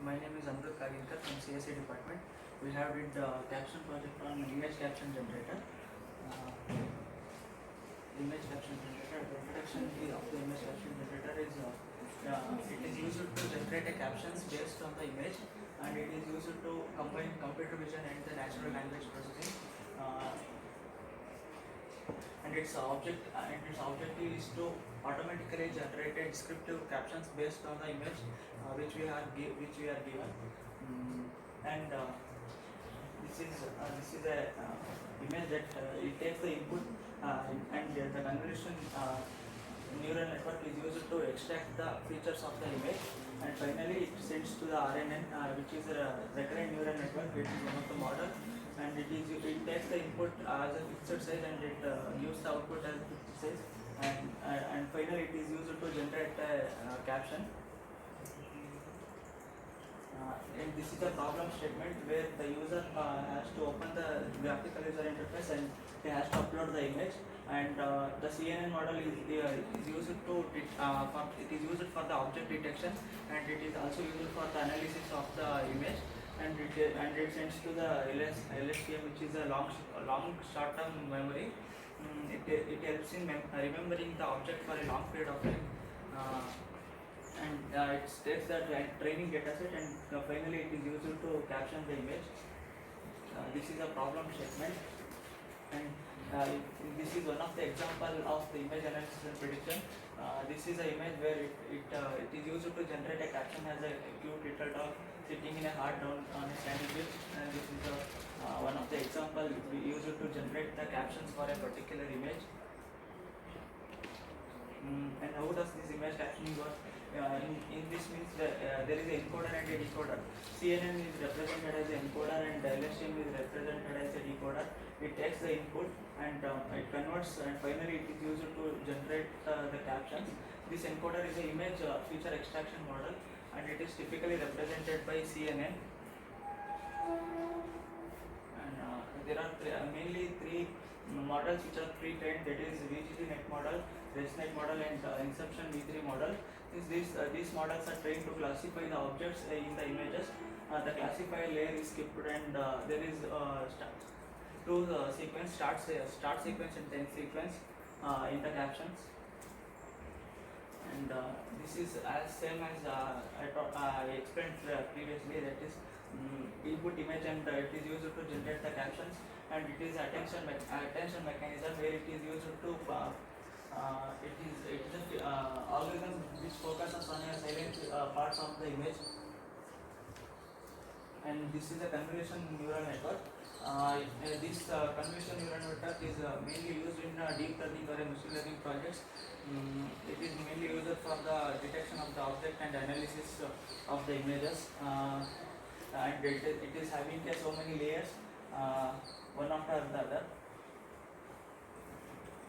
My name is Amrut Kagirkar from CSA department. We have did caption project on image caption generator. Image caption generator. The introduction of the image caption generator is it is used to generate a captions based on the image, and it is used to combine computer vision and the natural language processing. And its objective is to automatically generate descriptive captions based on the image which we are given. And this is a image that it takes the input and the convolution neural network is used to extract the features of the image, and finally it sends to the RNN, which is a recurrent neural network, which is one of the model, and it takes the input as a fixed size and it gives the output as a fixed size, and finally it is used to generate a caption. And this is a problem statement where the user has to open the graphical user interface and he has to upload the image, and the CNN model is used to used for the object detection, and it is also used for the analysis of the image, and it sends to the LSTM, which is a long short term memory. It helps in remembering the object for a long period of time. And it takes the training dataset, and finally it is used to caption the image. This is a problem statement, and this is one of the example of the image analysis and prediction. This is an image where it is used to generate a caption as a cute little dog sitting in a hard down on a sandy beach, and this is one of the example we use to generate the captions for a particular image. And how does this image captioning work? In this means there is an encoder and a decoder. CNN is represented as an encoder and LSTM is represented as a decoder. It takes the input and it converts, and finally it is used to generate the captions. This encoder is an image feature extraction model, and it is typically represented by CNN. And there are mainly three models which are pre-trained, that is VGG net model, ResNet model, and Inception V3 model. These models are trained to classify the objects in the images. The classifier layer is skipped, and there is two sequence, start sequence and end sequence in the captions. And this is as same as I explained previously, that is input image, and it is used to generate the captions, and it is attention mechanism where it is used to it is a algorithm which focuses on a silent parts of the image. And this is a convolution neural network. This convolution neural network is mainly used in deep learning or machine learning projects. It is mainly used for the detection of the object and analysis of the images, and it is having so many layers, one after the other.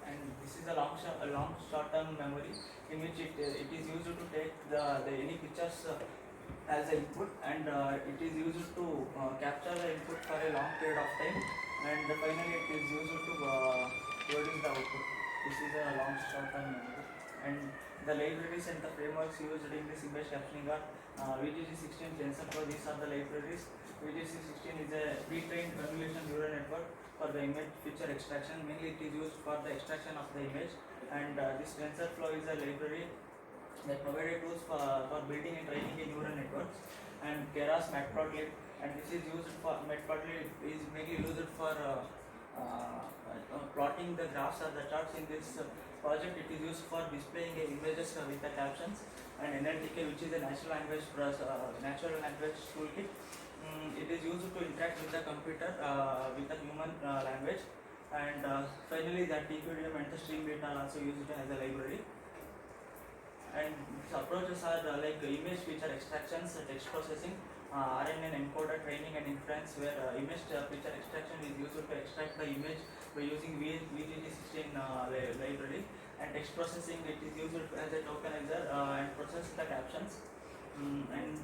And this is a long short term memory in which it is used to take the any pictures as an input, and it is used to capture the input for a long period of time, and finally it is used to produce the output. This is a long short term memory. And the libraries and the frameworks used in this image captioning are VGG16, TensorFlow. These are the libraries. VGG16 is a pre-trained convolution neural network for the image feature extraction. Mainly it is used for the extraction of the image, and this TensorFlow is a library that provided tools for building and training a neural networks. And Keras Matplotlib, and this is used for Matplotlib is mainly used for plotting the graphs or the charts. In this project, it is used for displaying images with the captions. And NLTK, which is a natural language toolkit, it is used to interact with the computer with the human language. And finally, the TQDM and the stream data are also used as a library. And these approaches are like image feature extractions, text processing, RNN encoder training and inference, where image feature extraction is used to extract the image by using VGG16 library, and text processing, it is used as a tokenizer and process the captions. And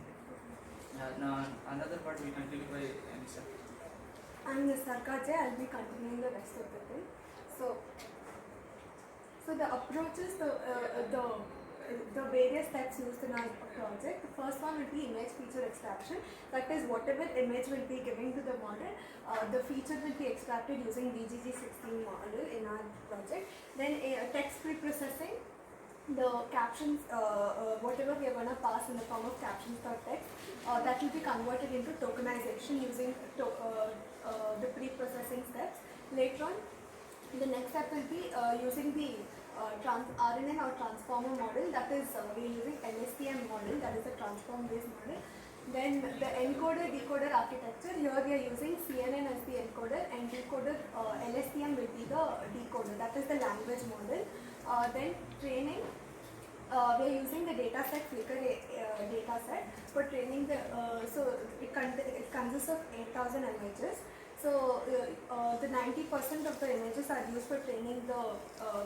another part we continue by Anissa. I'm Sarkaje. I'll be continuing the rest of the thing. So the approaches, the the various steps used in our project. The first one will be image feature extraction. That is, whatever image will be given to the model, the feature will be extracted using VGG16 model in our project. Then text pre-processing. The captions, whatever we are going to pass in the form of captions or text, that will be converted into tokenization using the pre-processing steps. Later on, the next step will be using the RNN or transformer model. That is, we are using LSTM model, that is a transform-based model. Then the encoder-decoder architecture, here we are using CNN as the encoder and decoder, LSTM will be the decoder, that is the language model. Then training, we are using the dataset Flickr dataset for training the, so it consists of 8,000 images. So the 90% of the images are used for training the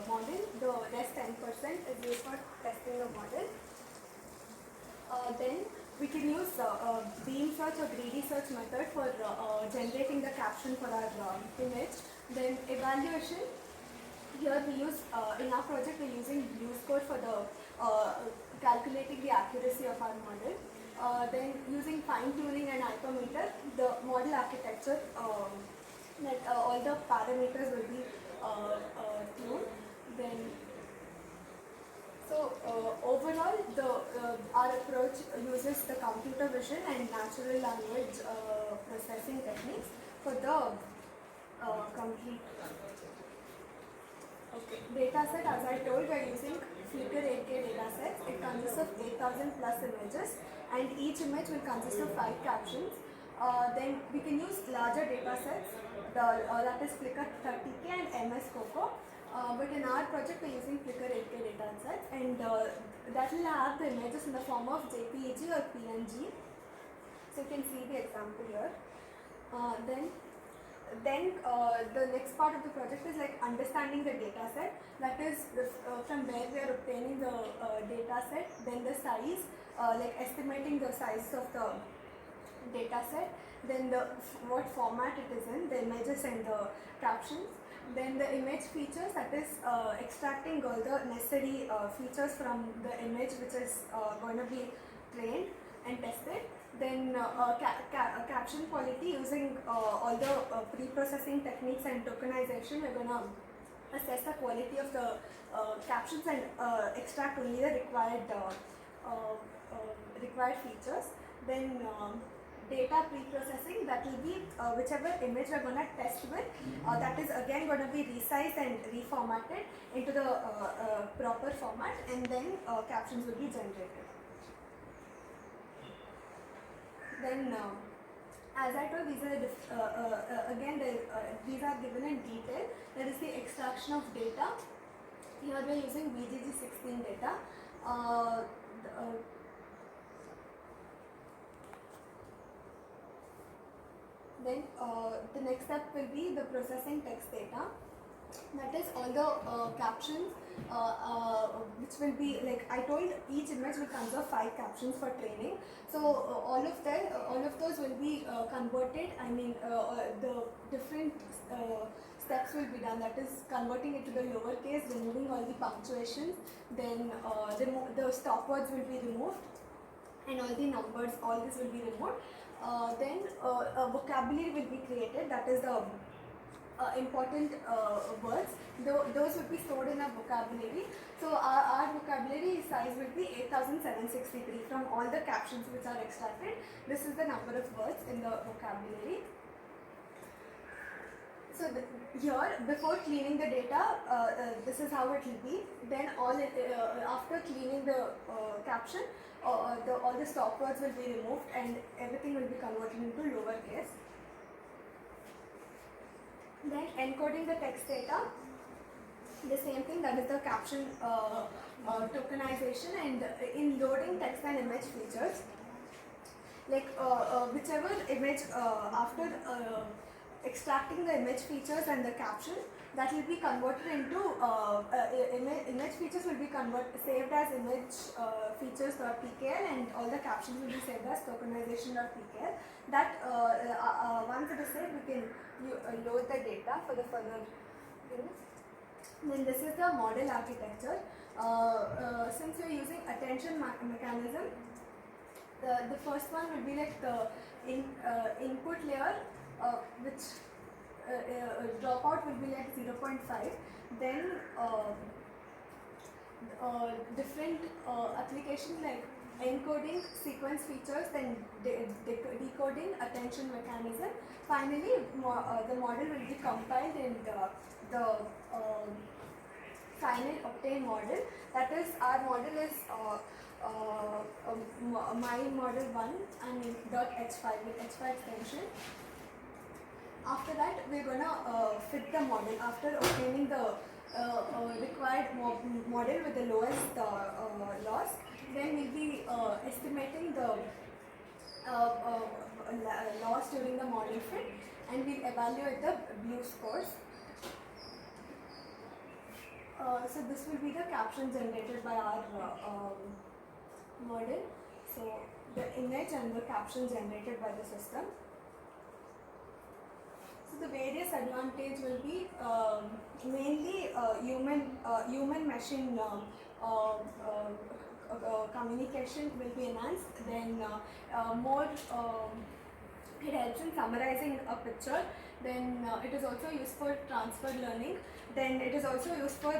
model, the rest 10% is used for testing the model. Then we can use beam search or greedy search method for generating the caption for our image. Then evaluation, here we use, in our project we are using use code for the calculating the accuracy of our model. Then using fine tuning and hypermeter, the model architecture, that all the parameters will be tuned. Then so overall, our approach uses the computer vision and natural language processing techniques for the complete dataset. As I told, we are using Flickr 8K datasets. It consists of 8,000 plus images, and each image will consist of 5 captions. Then we can use larger datasets, that is Flickr 30K and MS Coco. But in our project we are using Flickr 8K datasets, and that will have the images in the form of JPEG or PNG. So you can see the example here. Then the next part of the project is like understanding the data set, that is from where we are obtaining the data set, then the size, like estimating the size of the data set, then what format it is in, the images and the captions, then the image features, that is extracting all the necessary features from the image which is going to be trained and tested. Then caption quality, using all the pre-processing techniques and tokenization, we're going to assess the quality of the captions and extract only the required features. Then data pre-processing, that will be whichever image we're going to test with, that is again going to be resized and reformatted into the proper format, and then captions will be generated. Then, as I told, these are again these are given in detail. That is the extraction of data. Here we are using VGG16 data. Then the next step will be the processing text data. That is all the captions, which will be, like I told, each image will consist of 5 captions for training. So all of those will be converted. I mean, the different steps will be done. That is converting it to the lowercase, removing all the punctuations. Then the stopwords will be removed, and all the numbers. All this will be removed. Then a vocabulary will be created. That is the important words. Those will be stored in a vocabulary. So our vocabulary size will be 8,763 from all the captions which are extracted. This is the number of words in the vocabulary. So here, before cleaning the data, this is how it will be. Then after cleaning the caption, all the stop words will be removed and everything will be converted into lowercase. Then encoding the text data, the same thing, that is the caption tokenization, and in loading text and image features, like whichever image after extracting the image features and the caption, that will be converted into image features will be saved as image features.pkl, and all the captions will be saved as tokenization.pkl. That once it is saved, we can load the data for the further things. Then this is the model architecture. Since we're using attention mechanism, the first one would be like the input layer, which dropout will be like 0.5. Then different application like encoding sequence features, then decoding attention mechanism. Finally, the model will be compiled in the final obtained model. That is, our model is my model 1 and .h5 with h5 extension. After that, we're gonna fit the model after obtaining the required model with the lowest loss. Then we'll be estimating the loss during the model fit, and we'll evaluate the blue scores. So this will be the caption generated by our model. So the image and the caption generated by the system. So the various advantage will be mainly human machine communication will be enhanced. Then more it helps in summarizing a picture. Then it is also used for transfer learning. Then it is also used for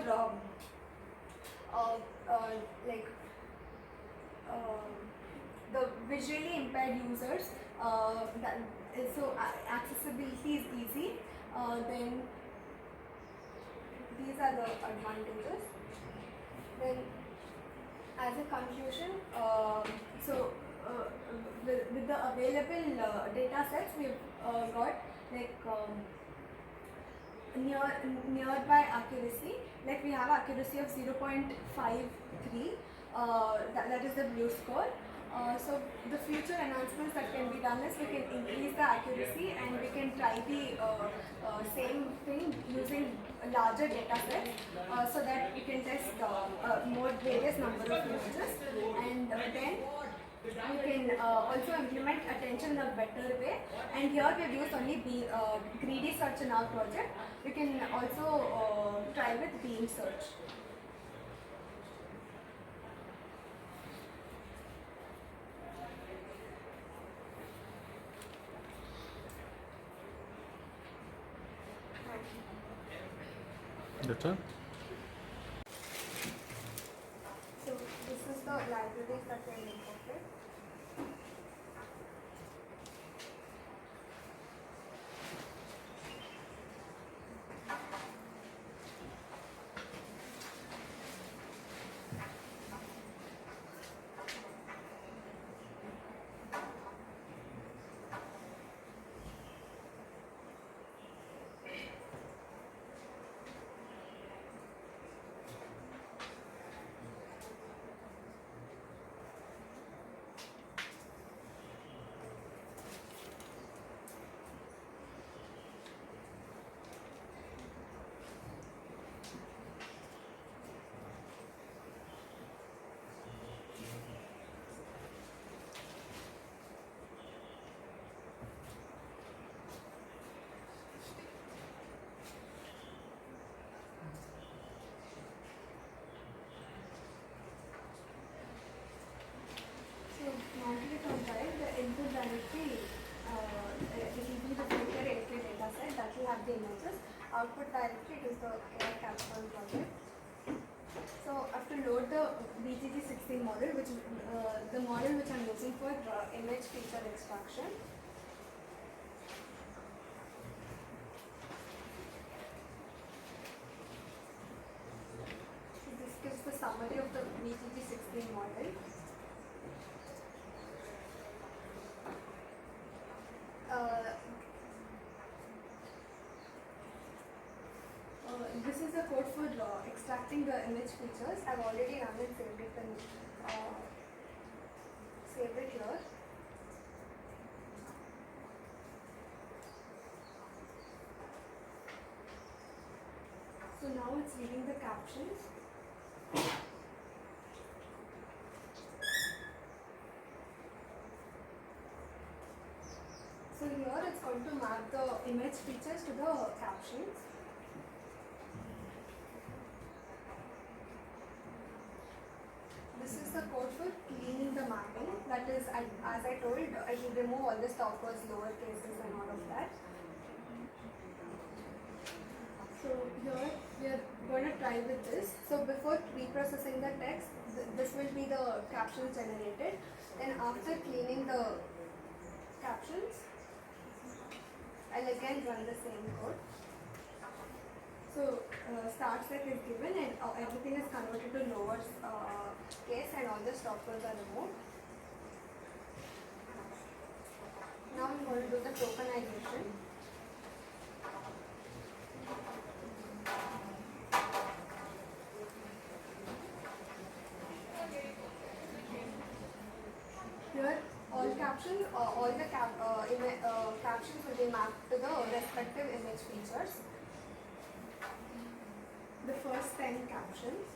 like the visually impaired users. So accessibility is easy. Then these are the advantages. Then as a conclusion, with the available data sets, we've got like nearby accuracy. Like we have accuracy of 0.53. That is the blue score. So the future enhancements that can be done is we can increase the accuracy, and we can try the same thing using larger data sets, so that we can test more various number of images, and then we can also implement attention in a better way. And here we have used only greedy search in our project. We can also try with beam search. That's all. So this is the libraries that we imported. Mounted it on right, the input directory, it will be the filter entry data set that will have the images. Output directory, it is the Captioning project. So I have to load the BGG16 model, which the model which I am using for image feature extraction. So this gives the summary of the BGG16 model. This is the code for extracting the image features. I've already run and saved it and saved it here. So now it's reading the captions. So here it's going to map the image features to the captions. is, as I told, it will remove all the stop words, lower cases and all of that. So here we are going to try with this. So before reprocessing the text, this will be the captions generated. Then after cleaning the captions, I'll again run the same code. So start set is given and everything is converted to lower case and all the stop words are removed. Now I'm going to do the tokenization. Here all captions, all the captions will be mapped to the respective image features. The first 10 captions.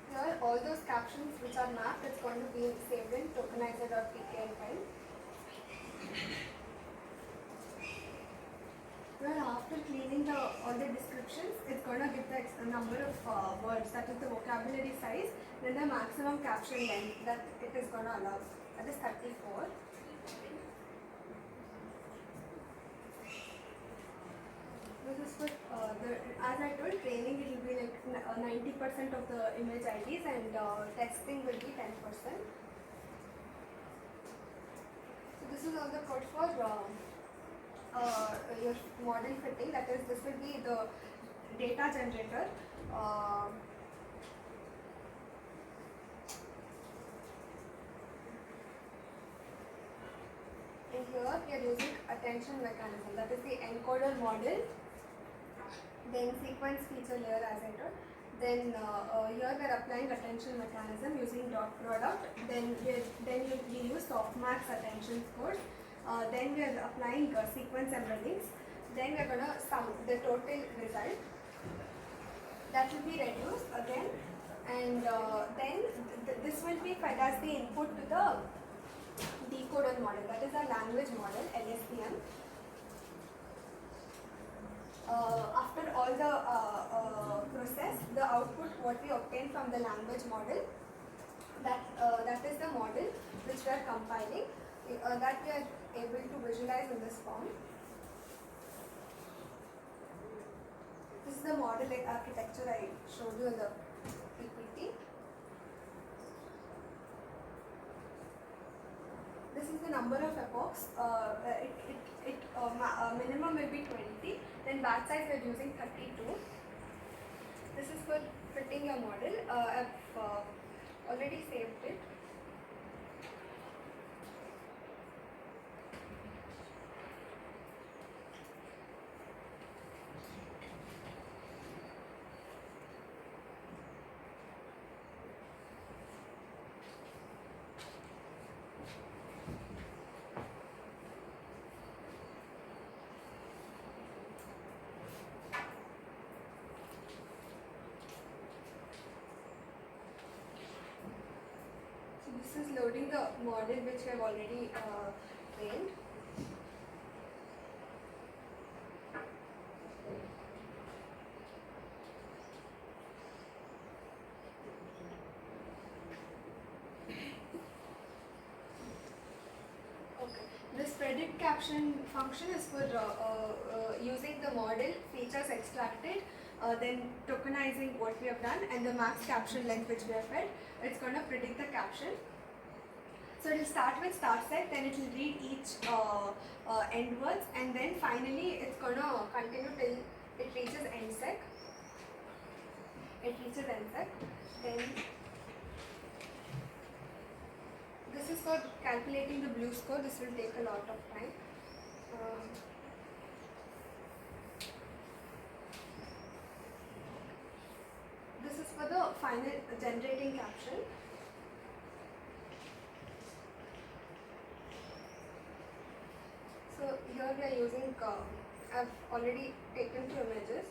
Here all those captions which are mapped, it's going to be saved in tokenizer.pkl file. Well, after cleaning all the descriptions, it's going to give the number of words, that is the vocabulary size, then the maximum caption length that it is going to allow, that is 34. This is for, as I told, training it will be like 90% of the image IDs and testing will be 10%. So this is all the code for your model fitting, that is, this will be the data generator. And here we are using attention mechanism, that is the encoder model, then sequence feature layer as I told. Then here we are applying attention mechanism using dot product. Then we use softmax attention scores. Then we are applying sequence embeddings. Then we are going to sum the total result. That will be reduced again, and then this will be fed as the input to the decoder model, that is a language model, LSTM. After all the process, the output what we obtain from the language model, that is the model which we are compiling, that we are able to visualize in this form. This is the model architecture I showed you in the PPT. This is the number of epochs. Minimum will be 20. Then batch size we are using 32. This is for fitting your model. I've already saved it. This is loading the model which we have already trained. Okay. This predict caption function is for using the model features extracted, then tokenizing what we have done, and the max caption length which we have fed. It's going to predict the caption. So it will start with start set, then it will read each end words, and then finally it's going to continue till it reaches end sec. It reaches end sec. Then this is for calculating the blue score. This will take a lot of time. This is for the final generating caption. So here we are using, I've already taken 2 images.